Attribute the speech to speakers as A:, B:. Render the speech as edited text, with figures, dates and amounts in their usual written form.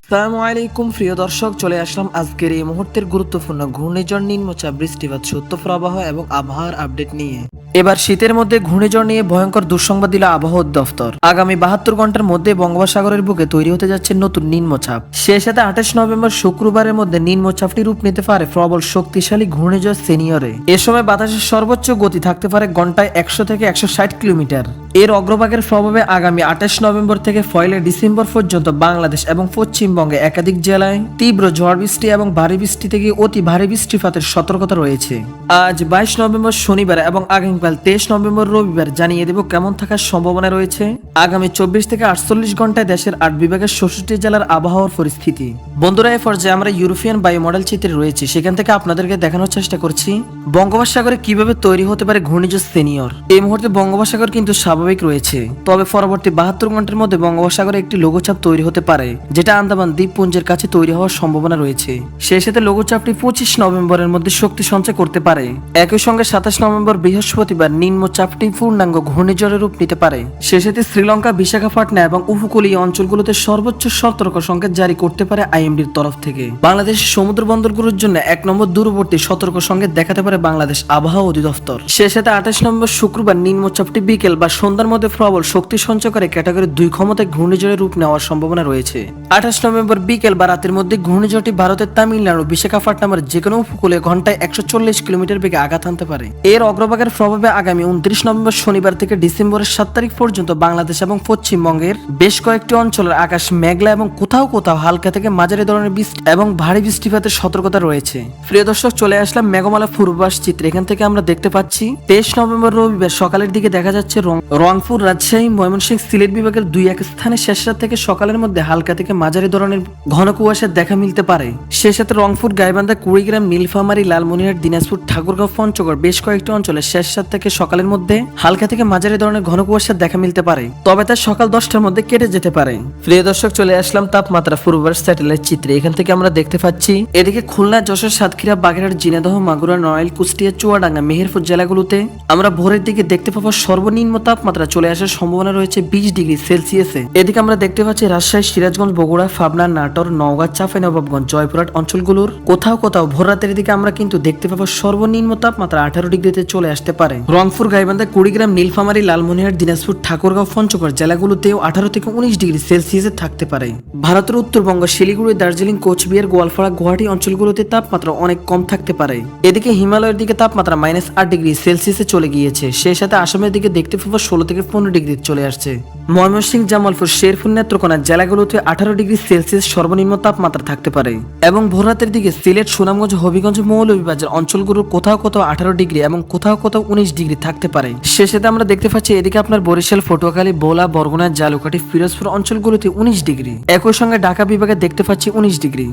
A: আসসালামু আলাইকুম প্রিয় দর্শক, চলে আসলাম আজকের এই মুহূর্তের গুরুত্বপূর্ণ ঘূর্ণিঝড়, নিম্নচাপ, বৃষ্টিপাত, শৈত্যপ্রবাহ এবং আবহাওয়ার আপডেট নিয়ে। এবার শীতের মধ্যে ঘূর্ণিঝড় নিয়ে ভয়ঙ্কর দুঃসংবাদ দিল আবহাওয়া দফতর। আগামী 72 ঘন্টার মধ্যে বঙ্গোপসাগরের বুকে তৈরি হতে যাচ্ছে নতুন নিম্নচাপ। সেই সাথে 28 নভেম্বর শুক্রবারের মধ্যে নিম্নচাপটি রূপ নিতে পারে প্রবল শক্তিশালী ঘূর্ণিঝড় সেনিয়রে। এ সময় বাতাসের সর্বোচ্চ গতি থাকতে পারে ঘন্টায় 100 থেকে 160 কিলোমিটার। এর অগ্রভাগের প্রভাবে আগামী 28 নভেম্বর থেকে 1 ডিসেম্বর পর্যন্ত বাংলাদেশ এবং পশ্চিমবঙ্গে একাধিক জেলায় তীব্র ঝড় বৃষ্টি এবং ভারী বৃষ্টি থেকে অতি ভারী বৃষ্টিপাতের সতর্কতা রয়েছে। আজ 22 নভেম্বর শনিবার এবং আগামীকাল 23 নভেম্বর রবিবার জানিয়ে দেব কেমন থাকার সম্ভাবনা রয়েছে আগামী 24 থেকে 48 ঘন্টায় দেশের 8 বিভাগের 66 জেলার আবহাওয়ার পরিস্থিতি। বন্ধুরা, এ পর্যায়ে আমরা ইউরোপিয়ান বায়ু মডেল চিত্রে রয়েছে, সেখান থেকে আপনাদেরকে দেখানোর চেষ্টা করছি বঙ্গোপসাগরে কিভাবে তৈরি হতে পারে ঘূর্ণিঝড় সেনিয়র। এই মুহূর্তে বঙ্গোপসাগর কিন্তু স্বাভাবিক রয়েছে, তবে পরবর্তী 72 ঘন্টার মধ্যে বঙ্গোপসাগরে একটি লঘুচাপ তৈরি হতে পারে, যেটা আন্দামান দ্বীপপুঞ্জের কাছে তৈরি হওয়ার সম্ভাবনা রয়েছে। সেই সাথে লঘুচাপটি 25 নভেম্বরের মধ্যে শক্তি সঞ্চয় করতে পারে। একই সঙ্গে 27 নভেম্বর বৃহস্পতিবার নিম্নচাপটি পূর্ণাঙ্গ ঘূর্ণিঝড়ের রূপ নিতে পারে। সেই সাথে শ্রীলঙ্কা, বিশাখাপট্টনম এবং উপকূলীয় অঞ্চলগুলোতে সর্বোচ্চ সতর্ক সংকেত জারি করতে পারে আইএমডির তরফ থেকে। বাংলাদেশের সমুদ্র বন্দরগুলোর জন্য 1 নম্বর দূরবর্তী সতর্ক সংকেত দেখাতে পারে বাংলাদেশ আবহাওয়া অধিদপ্তর। সেই সাথে 28 নভেম্বর শুক্রবার নিম্নচাপটি বিকেল বা সন্ধ্যার মধ্যে প্রবল শক্তি সঞ্চয় করে ক্যাটাগরি 2 ক্ষমতায় ঘূর্ণিঝড়ের রূপ নেওয়ার সম্ভাবনা রয়েছে। 28 নভেম্বর বিকেল বা রাতের মধ্যে ঘূর্ণিঝড়টি ভারতের তামিলনাড়ু, বিশাখাপট্টনমের যেকোনো উপকূলে ঘন্টায় 140 কিলোমিটার বেগে আঘাত আনতে পারে। এর অগ্রভাগের প্রভাবে আগামী 29 নভেম্বর শনিবার থেকে ডিসেম্বরের 7 তারিখ পর্যন্ত বাংলাদেশ এবং পশ্চিমবঙ্গের বেশ কয়েকটি অঞ্চলের আকাশ মেঘলা এবং কোথাও কোথাও হালকা থেকে মাঝারি ধরনের বৃষ্টি এবং ভারী বৃষ্টিপাতের সতর্কতা রয়েছে। প্রিয় দর্শক, চলে আসলাম মেঘমালা পূর্বাভাস চিত্র। এখান থেকে আমরা দেখতে পাচ্ছি 23 নভেম্বর রবিবার সকালের দিকে দেখা যাচ্ছে রংপুর, রাজশাহী, ময়মনসিংহ, সিলেট বিভাগের 2-1 স্থানে শেষ রাত থেকে সকালের মধ্যে হালকা থেকে মাঝারি ধরনের ঘন কুয়াশার দেখা মিলতে পারে। সেই সাথে রংপুর, গাইবান্ধা, কুড়িগ্রাম, নীলফামারী, লালমনিরহাট, দিনাজপুর, ঠাকুরগাঁও, পঞ্চগড় বেশ কয়েকটি অঞ্চলে শেষ রাত থেকে সকালের মধ্যে হালকা থেকে মাঝারি ধরনের ঘন কুয়াশার দেখা মিলতে পারে, তবে তা সকাল 10টার মধ্যে কেটে যেতে পারে। প্রিয় দর্শক, চলে আসলাম তাপমাত্রা পূর্বাভাস স্যাটেলাইট চিত্রে। এখান থেকে আমরা দেখতে পাচ্ছি এদিকে খুলনা, যশোর, সাতক্ষীরা, বাগেরহাট, ঝিনাইদহ, মাগুরা, নড়াইল, কুষ্টিয়া, চুয়াডাঙ্গা, মেহেরপুর জেলাগুলোতে আমরা ভোরের দিকে দেখতে পাবো সর্বনিম্ন তাপমাত্রা চলে আসার সম্ভাবনা রয়েছে 20 ডিগ্রি সেলসিয়াসে। এদিকে আমরা দেখতে পাচ্ছি রাজশাহী, সিরাজগঞ্জ, বগুড়া, পাবনা, নাটোর, নওগাঁ, চাঁপাইনবাবগঞ্জ, জয়পুরহাট অঞ্চলগুলোর কোথাও কোথাও ভোর রাতের দিকে আমরা কিন্তু দেখতে পাবো সর্বনিম্ন তাপমাত্রা 18 ডিগ্রিতে চলে আসতে পারে। রংপুর, গাইবান্ধা, কুড়িগ্রাম, নীলফামারী, লালমনিরহাট, দিনাজপুর, ঠাকুরগাঁও, পঞ্চগড় জেলাগুলোতেও 18 থেকে 19 ডিগ্রি সেলসিয়াসে থাকতে পারে। ভারতের উত্তরবঙ্গ, শিলিগুড়ি, দার্জিলিং, কোচবিহার, গোয়ালপাড়া, গুয়াহাটি অঞ্চলগুলোতে তাপমাত্রা অনেক কম থাকতে পারে। এদিকে হিমালয়ের দিকে তাপমাত্রা -8 ডিগ্রি সেলসিয়াসে চলে গিয়েছে। সেই সাথে আসামের দিকে দেখতে পাবো 16 থেকে 15 ডিগ্রি চলে আসছে। ময়মনসিংহ, জামালপুর, শেরপুর, নেত্রকোনা জেলাগুলোতে 18 ডিগ্রি সেলসিয়াস সর্বনিম্ন তাপমাত্রা থাকতে পারে। এবং ভোররাতের দিকে সিলেট, সুনামগঞ্জ, হবিগঞ্জ, মৌলভীবাজার অঞ্চলগুলোর কোথাও কোথাও 18 ডিগ্রি এবং কোথাও কোথাও 19 ডিগ্রি থাকতে পারে। সেই সাথে আমরা দেখতে পাচ্ছি এদিকে আপনার বরিশাল, পটুয়াখালী, ভোলা, বরগুনা, জালুকাঠি, ফিরোজপুর অঞ্চলগুলোতে 19 ডিগ্রি। একই সঙ্গে ঢাকা বিভাগে দেখতে পাচ্ছি 19 ডিগ্রি।